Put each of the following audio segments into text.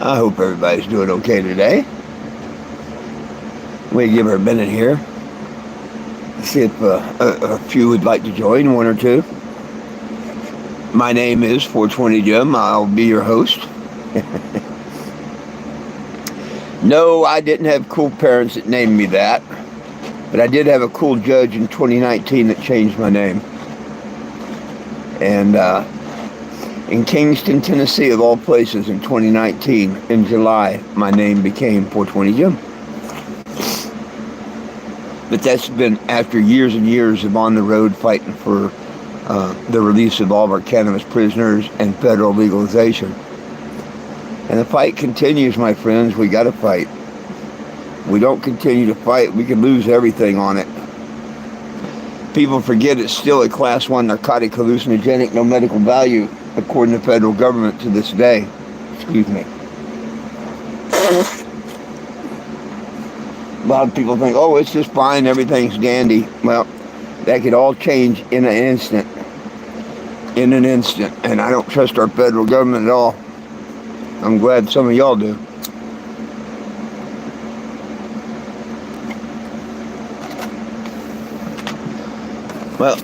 I hope everybody's doing okay today. We give her a minute here. See if a few would like to join, one or two. My name is 420 Jim. I'll be your host. No, I didn't have cool parents that named me that, but I did have a cool judge in 2019 that changed my name. And in Kingston, Tennessee, of all places, in 2019, in July, my name became 420 Jim. But that's been after years and years of on the road fighting for the release of all of our cannabis prisoners and federal legalization. And the fight continues, my friends. We got to fight. We don't continue to fight, we can lose everything on it. People forget it's still a class 1 narcotic hallucinogenic, no medical value, according to the federal government to this day. Excuse me. A lot of people think, oh, it's just fine, everything's dandy. Well, that could all change in an instant. In an instant. And I don't trust our federal government at all. I'm glad some of y'all do. Well,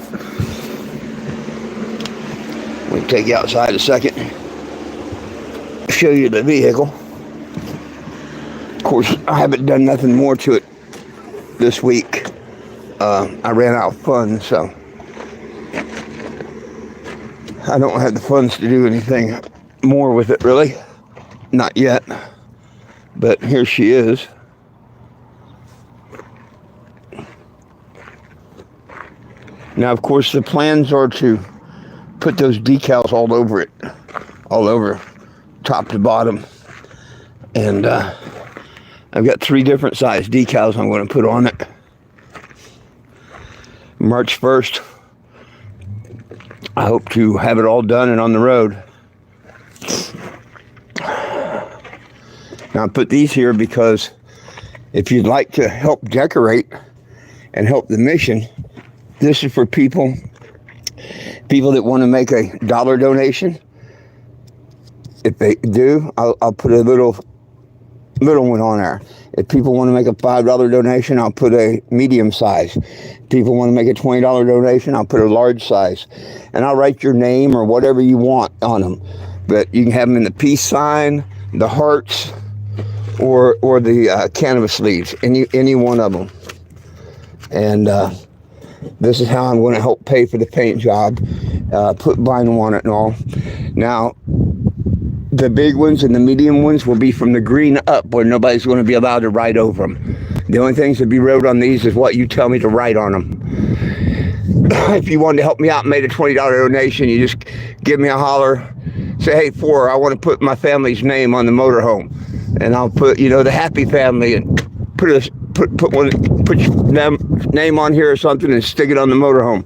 we'll take you outside a second. Show you the vehicle. Of course, I haven't done nothing more to it this week. I ran out of funds, so I don't have the funds to do anything more with it, really. Not yet. But here she is. Now, of course, the plans are to put those decals all over it. All over, top to bottom. And I've got 3 different size decals I'm going to put on it. March 1st, I hope to have it all done and on the road. Now, I put these here because if you'd like to help decorate and help the mission, this is for people that want to make a dollar donation. If they do, I'll put a little one on there. If people want to make a $5 donation, I'll put a medium size. If people want to make a $20 donation, I'll put a large size. And I'll write your name or whatever you want on them. But you can have them in the peace sign, the hearts, or the cannabis leaves, any one of them. And this is how I'm going to help pay for the paint job, put vinyl on it and all. Now, the big ones and the medium ones will be from the green up, where nobody's going to be allowed to write over them. The only things that be wrote on these is what you tell me to write on them. If you wanted to help me out and made a $20 donation, you just give me a holler. Say, hey, I want to put my family's name on the motorhome. And I'll put, the happy family, and put your name on here or something and stick it on the motorhome.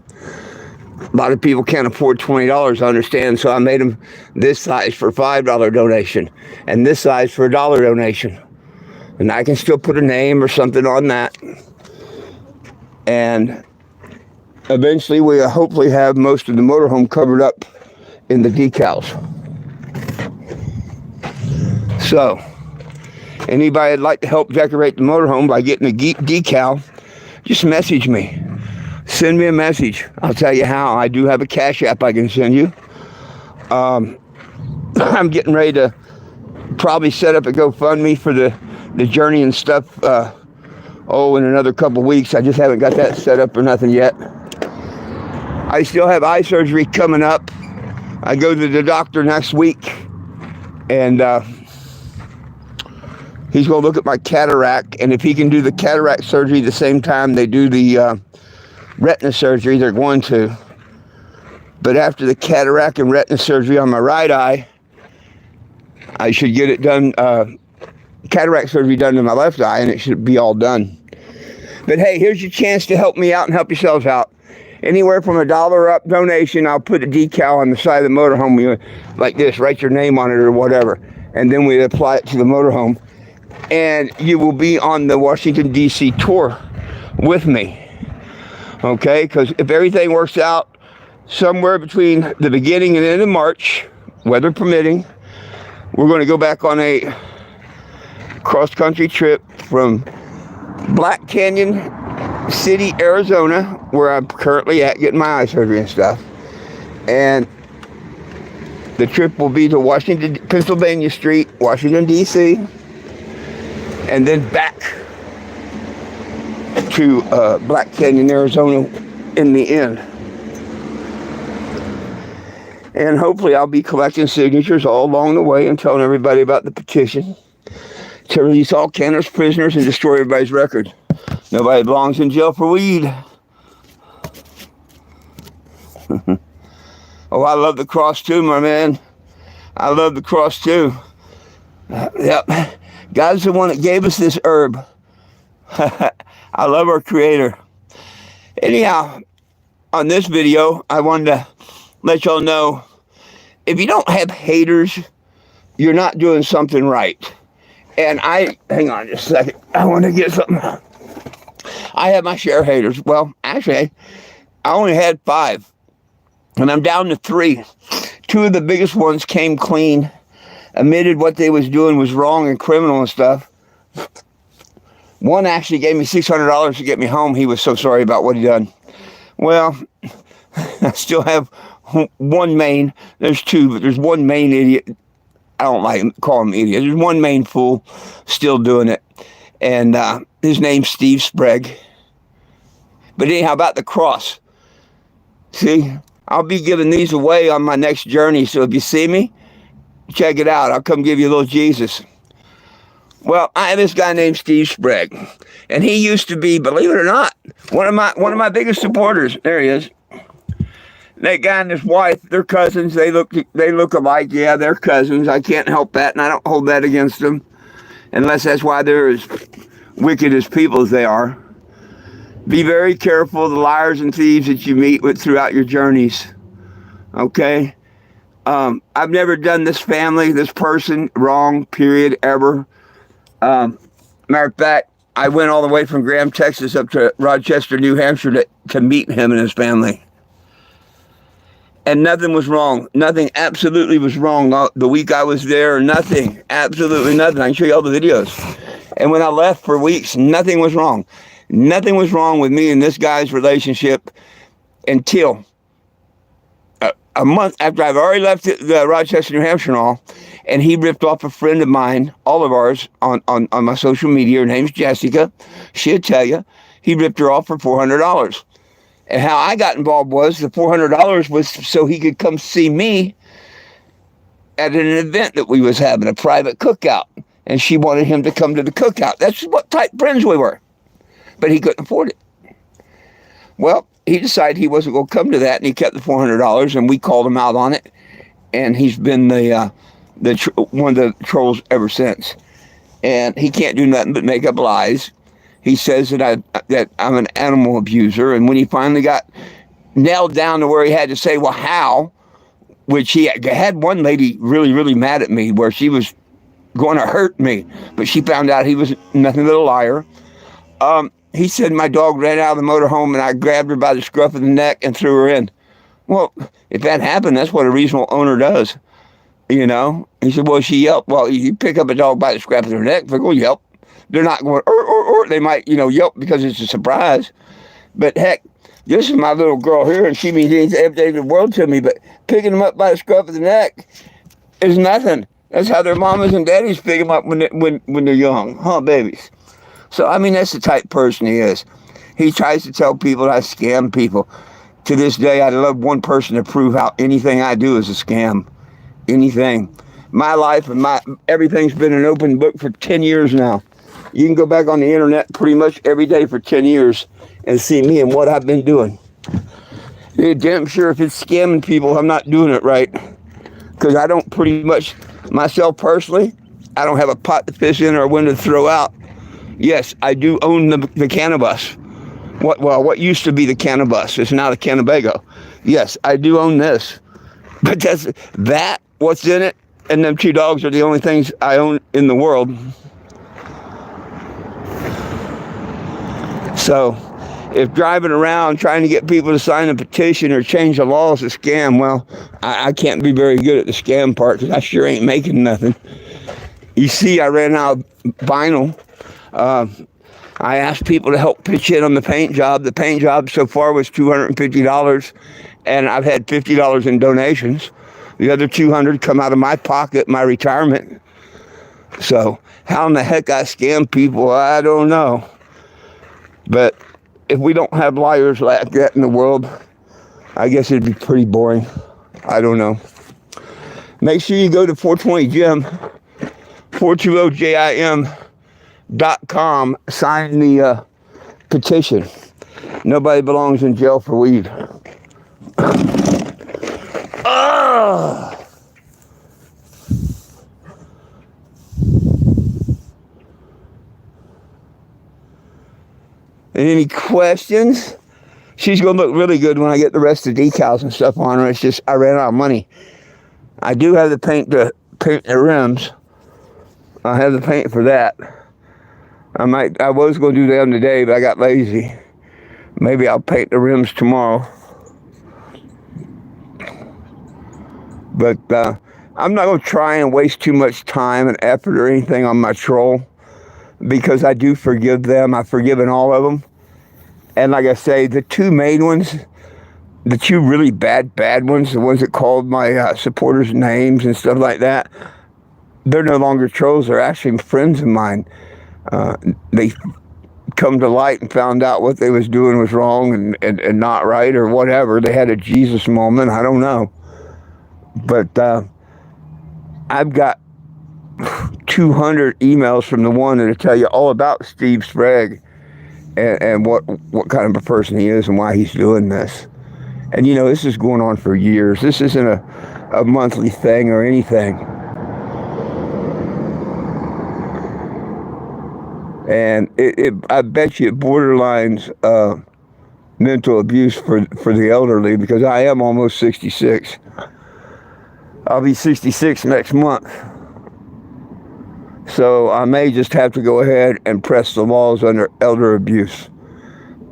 A lot of people can't afford $20, I understand, so I made them this size for a $5 donation and this size for a $1 donation. And I can still put a name or something on that. And eventually we'll hopefully have most of the motorhome covered up in the decals. So, anybody that'd like to help decorate the motorhome by getting a decal, just message me. Send me a message. I'll tell you how. I do have a Cash App I can send you. I'm getting ready to probably set up a GoFundMe for the journey and stuff, in another couple weeks. I just haven't got that set up or nothing yet. I still have eye surgery coming up. I go to the doctor next week, and he's going to look at my cataract, and if he can do the cataract surgery the same time they do the retina surgery, they're going to. But after the cataract and retina surgery on my right eye, I should get it done, cataract surgery done in my left eye, and it should be all done. But hey, here's your chance to help me out and help yourselves out. Anywhere from $1 up donation, I'll put a decal on the side of the motorhome like this, write your name on it or whatever, and then we apply it to the motorhome. And you will be on the Washington, D.C. tour with me. Okay, because if everything works out somewhere between the beginning and end of March, weather permitting, We're going to go back on a cross-country trip from Black Canyon City, Arizona, where I'm currently at getting my eye surgery and stuff. And the trip will be to Washington, Pennsylvania Street, Washington, D.C., and then back to Black Canyon, Arizona in the end. And hopefully I'll be collecting signatures all along the way and telling everybody about the petition to release all Canada's prisoners and destroy everybody's record. Nobody belongs in jail for weed. Oh, I love the cross too, my man. I love the cross too. Yep. God's the one that gave us this herb. I love our Creator. Anyhow, on this video, I wanted to let y'all know, if you don't have haters, you're not doing something right. And hang on just a second. I want to get something. I have my share of haters. Well, actually, I only had 5. And I'm down to 3. 2 of the biggest ones came clean, admitted what they was doing was wrong and criminal and stuff. One actually gave me $600 to get me home. He was so sorry about what he done. Well, I still have one main. There's 2, but there's one main idiot. I don't like him, call him idiot. There's one main fool still doing it. And his name's Steve Sprague. But anyhow, about the cross. See, I'll be giving these away on my next journey. So if you see me, check it out. I'll come give you a little Jesus. Well, I have this guy named Steve Sprague. And he used to be, believe it or not, one of my biggest supporters. There he is. That guy and his wife, they're cousins. They look alike. Yeah, they're cousins. I can't help that, and I don't hold that against them, unless that's why they're as wicked as people as they are. Be very careful of the liars and thieves that you meet with throughout your journeys. Okay? I've never done this family, this person wrong, period, ever. Matter of fact, I went all the way from Graham, Texas up to Rochester, New Hampshire to meet him and his family. And nothing was wrong. Nothing absolutely was wrong the week I was there. Nothing. Absolutely nothing. I can show you all the videos. And when I left for weeks, nothing was wrong. Nothing was wrong with me and this guy's relationship until a month after I've already left the Rochester, New Hampshire and all. And he ripped off a friend of mine, all of ours, on my social media. Her name's Jessica. She'll tell you. He ripped her off for $400. And how I got involved was the $400 was so he could come see me at an event that we was having, a private cookout. And she wanted him to come to the cookout. That's what type friends we were. But he couldn't afford it. Well, he decided he wasn't going to come to that, and he kept the $400, and we called him out on it. And he's been one of the trolls ever since. And he can't do nothing but make up lies. He says that I'm an animal abuser, and when he finally got nailed down to where he had to say, well, how, which he had one lady really, really mad at me where she was going to hurt me, but she found out he was nothing but a liar. He said my dog ran out of the motorhome and I grabbed her by the scruff of the neck and threw her in. Well, if that happened, that's what a reasonable owner does, you know. He said, well, she yelped. Well, you pick up a dog by the scruff of their neck, they're going to yelp. They're not going, or. They might, yelp because it's a surprise. But heck, this is my little girl here, and she means everything in the world to me. But picking them up by the scruff of the neck is nothing. That's how their mamas and daddies pick them up when they're young, huh, babies? So, I mean, that's the type of person he is. He tries to tell people that I scam people. To this day, I'd love one person to prove how anything I do is a scam. Anything. My life and everything's been an open book for 10 years now. You can go back on the internet pretty much every day for 10 years and see me and what I've been doing. You're damn sure if it's scamming people, I'm not doing it right. Because I don't pretty much, myself personally, I don't have a pot to fish in or a window to throw out. Yes, I do own the cannabis. What used to be the cannabis is now the Cannebago. Yes, I do own this. But what's in it, and them 2 dogs are the only things I own in the world. So, if driving around trying to get people to sign a petition or change the law is a scam, well, I can't be very good at the scam part because I sure ain't making nothing. You see, I ran out of vinyl. I asked people to help pitch in on the paint job. The paint job so far was $250, and I've had $50 in donations. The other $200 come out of my pocket, my retirement. So how in the heck I scam people, I don't know. But if we don't have liars like that in the world, I guess it'd be pretty boring. I don't know. Make sure you go to 420Jim, 420JIM.com, sign the petition. Nobody belongs in jail for weed. Any questions? She's going to look really good when I get the rest of the decals and stuff on her. It's just I ran out of money. I do have the paint to paint the rims. I have the paint for that. I was going to do them today, but I got lazy. Maybe I'll paint the rims tomorrow. But I'm not going to try and waste too much time and effort or anything on my troll, because I do forgive them. I've forgiven all of them. And like I say, the two main ones, the two really bad ones, the ones that called my supporters names and stuff like that, they're no longer trolls. They're actually friends of mine. They come to light and found out what they was doing was wrong and not right or whatever. They had a Jesus moment. I don't know. But I've got 200 emails from the one that'll tell you all about Steve Sprague and what kind of a person he is and why he's doing this. And you know, this is going on for years. This isn't a monthly thing or anything. And I bet you it borderlines mental abuse for the elderly, because I am almost 66. I'll be 66 next month. So I may just have to go ahead and press the laws under elder abuse,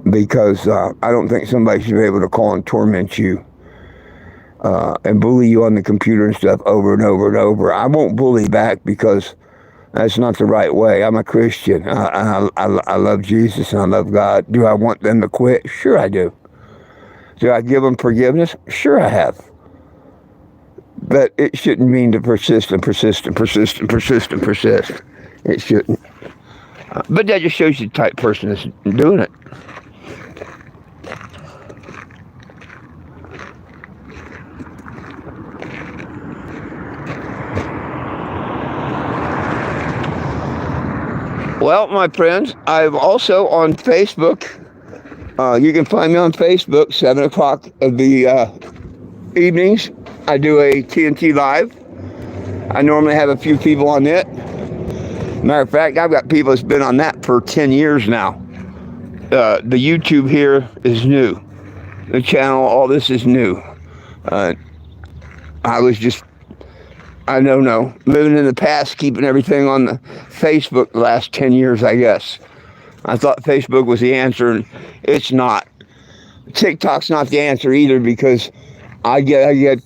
because I don't think somebody should be able to call and torment you and bully you on the computer and stuff over and over and over. I won't bully back, because that's not the right way. I'm a Christian. I love Jesus and I love God. Do I want them to quit? Sure I do. Do I give them forgiveness? Sure I have. But it shouldn't mean to persist and persist and persist and persist and persist. It shouldn't. But that just shows you the type of person that's doing it. Well, my friends, I'm also on Facebook. You can find me on Facebook, 7 o'clock of the evenings. I do a T&T Live. I normally have a few people on it. Matter of fact, I've got people that's been on that for 10 years now. The YouTube here is new. The channel, all this is new. I don't know, living in the past, keeping everything on the Facebook the last 10 years, I guess. I thought Facebook was the answer, and it's not. TikTok's not the answer either, because I get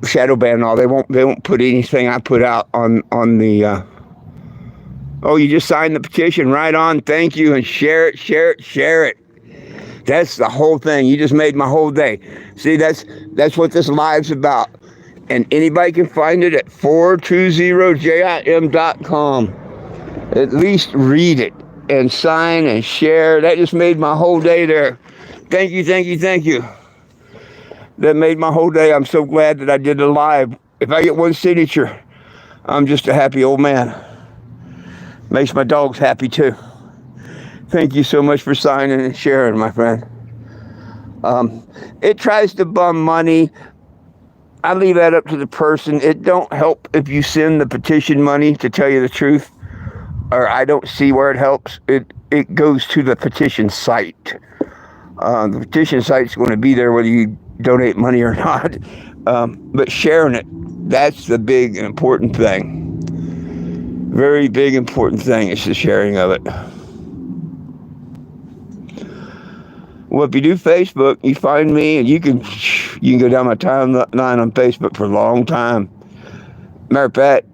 shadow ban and all. They won't put anything I put out on the. Oh, you just signed the petition, right on. Thank you, and share it. That's the whole thing. You just made my whole day. See, that's what this live's about. And anybody can find it at 420JIM.com. At least read it and sign and share. That just made my whole day there. Thank you. That made my whole day. I'm so glad that I did it live. If I get one signature, I'm just a happy old man. Makes my dogs happy too. Thank you so much for signing and sharing, my friend. It tries to bum money. I leave that up to the person. It don't help if you send the petition money, to tell you the truth, or I don't see where it helps. It goes to the petition site. The petition site's going to be there whether you donate money or not. But sharing it, that's the big and important thing. Very big important thing is the sharing of it. Well, if you do Facebook, you find me, and you can go down my timeline on Facebook for a long time. Matter of fact,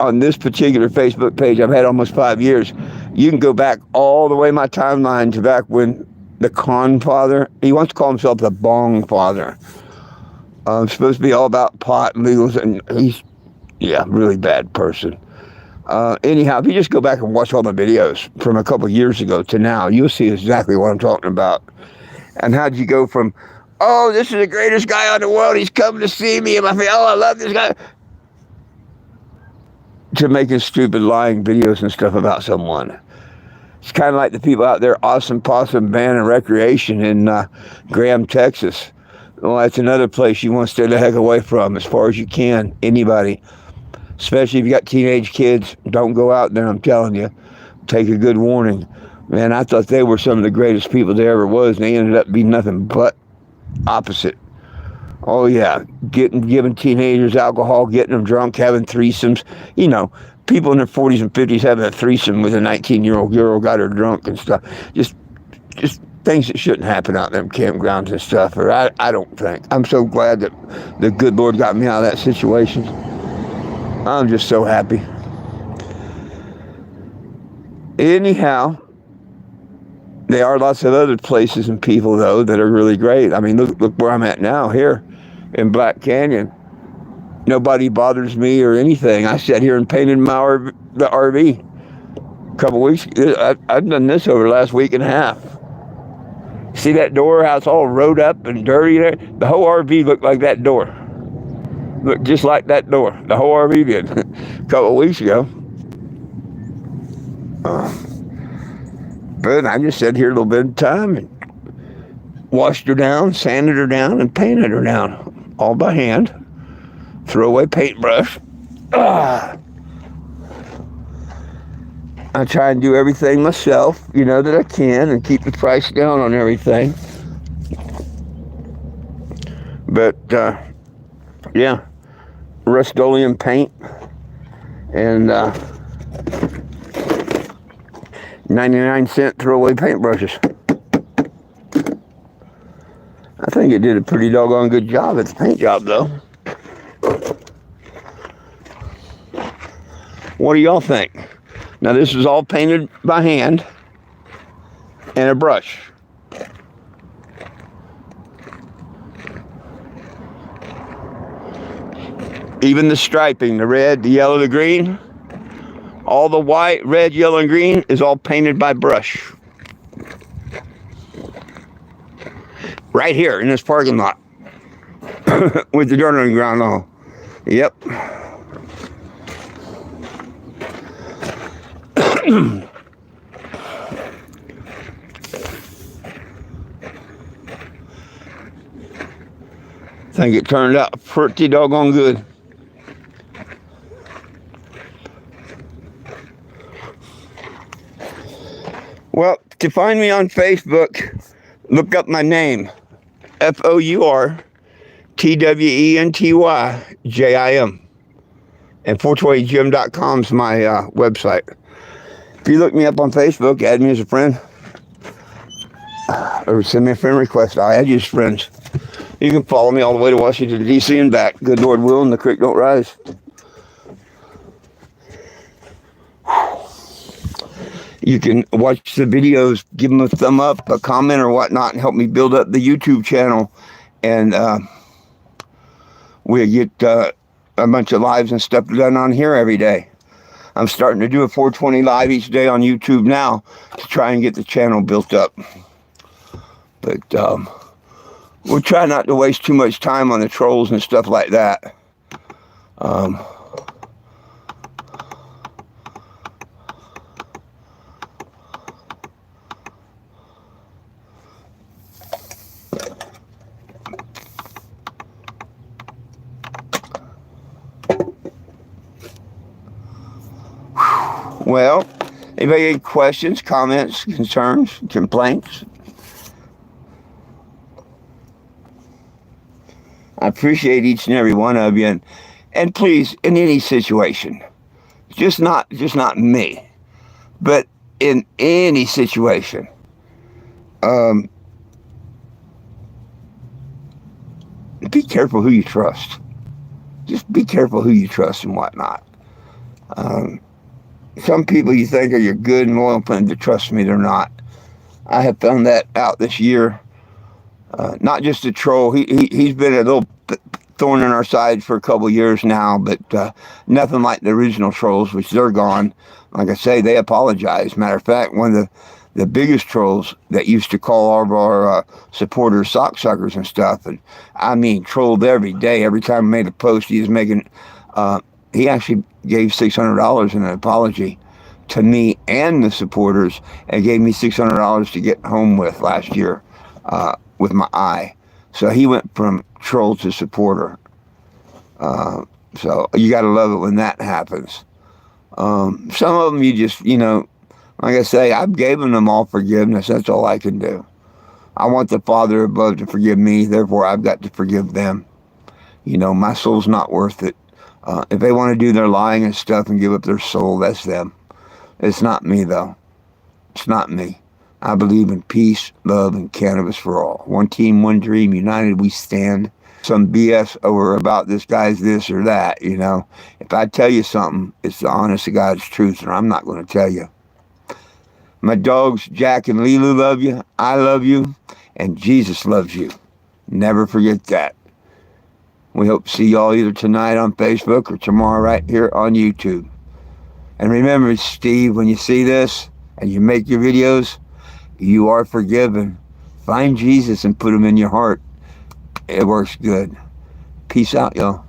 on this particular Facebook page, I've had almost 5 years. You can go back all the way my timeline to back when the con father, he wants to call himself the bong father. Supposed to be all about pot and legals, and he's, really bad person. Anyhow, if you just go back and watch all the videos from a couple years ago to now, you'll see exactly what I'm talking about. And how'd you go from, oh, this is the greatest guy in the world, he's coming to see me, and I think, oh, I love this guy, to making stupid lying videos and stuff about someone. It's kind of like the people out there, Awesome Possum Band and Recreation in Graham, Texas. Well, that's another place you want to stay the heck away from as far as you can, anybody. Especially if you got teenage kids, don't go out there, I'm telling you. Take a good warning. Man, I thought they were some of the greatest people there ever was, and they ended up being nothing but opposite. Oh, yeah, giving teenagers alcohol, getting them drunk, having threesomes. You know, people in their 40s and 50s having a threesome with a 19-year-old girl, got her drunk and stuff. Just things that shouldn't happen out in them campgrounds and stuff. Or I don't think. I'm so glad that the good Lord got me out of that situation. I'm just so happy. Anyhow, there are lots of other places and people, though, that are really great. I mean, look where I'm at now, here in Black Canyon. Nobody bothers me or anything. I sat here and painted the RV a couple weeks. I've done this over the last week and a half. See that door, how it's all rode up and dirty there? The whole RV looked like that door. Looked just like that door. The whole RV did a couple of weeks ago. But I just sat here a little bit of time and washed her down, sanded her down, and painted her down. All by hand. Throwaway paintbrush. I try and do everything myself, that I can, and keep the price down on everything. But, Rust-Oleum paint and 99-cent throwaway paintbrushes. I think it did a pretty doggone good job. It's a paint job, though. What do y'all think? Now, this is all painted by hand and a brush. Even the striping, the red, the yellow, the green, all the white, red, yellow, and green is all painted by brush. Right here in this parking lot with the dirt on the ground and all. Yep. Think it turned out pretty doggone good. Well, to find me on Facebook, look up my name, FOURTWENTYJIM. And 420jim.com is my website. If you look me up on Facebook, add me as a friend, or send me a friend request, I'll add you as friends. You can follow me all the way to Washington, D.C. and back. Good Lord willing, the creek don't rise. You can watch the videos, give them a thumb up, a comment or whatnot, and help me build up the YouTube channel. And we get a bunch of lives and stuff done on here every day. I'm starting to do a 420 live each day on YouTube now to try and get the channel built up. But we'll try not to waste too much time on the trolls and stuff like that. Well, anybody any questions, comments, concerns, complaints? I appreciate each and every one of you, and please, in any situation, just not me, but in any situation, be careful who you trust. Just be careful who you trust and whatnot. Um, some people you think are your good and loyal friends, but trust me, they're not. I have found that out this year. Not just a troll. He's been a little thorn in our sides for a couple of years now, but nothing like the original trolls, which they're gone. Like I say, they apologize. Matter of fact, one of the biggest trolls that used to call all of our supporters sock suckers and stuff, and I mean trolled every day. Every time I made a post, he was making. He actually gave $600 in an apology to me and the supporters, and gave me $600 to get home with last year with my eye. So he went from troll to supporter. So you got to love it when that happens. Some of them you just, like I say, I've given them all forgiveness. That's all I can do. I want the Father above to forgive me. Therefore, I've got to forgive them. My soul's not worth it. If they want to do their lying and stuff and give up their soul, that's them. It's not me, though. It's not me. I believe in peace, love, and cannabis for all. One team, one dream, united we stand. Some BS over about this guy's this or that, If I tell you something, it's the honest to God's truth, and I'm not going to tell you. My dogs, Jack and Lulu, love you. I love you. And Jesus loves you. Never forget that. We hope to see y'all either tonight on Facebook or tomorrow right here on YouTube. And remember, Steve, when you see this and you make your videos, you are forgiven. Find Jesus and put him in your heart. It works good. Peace out, y'all.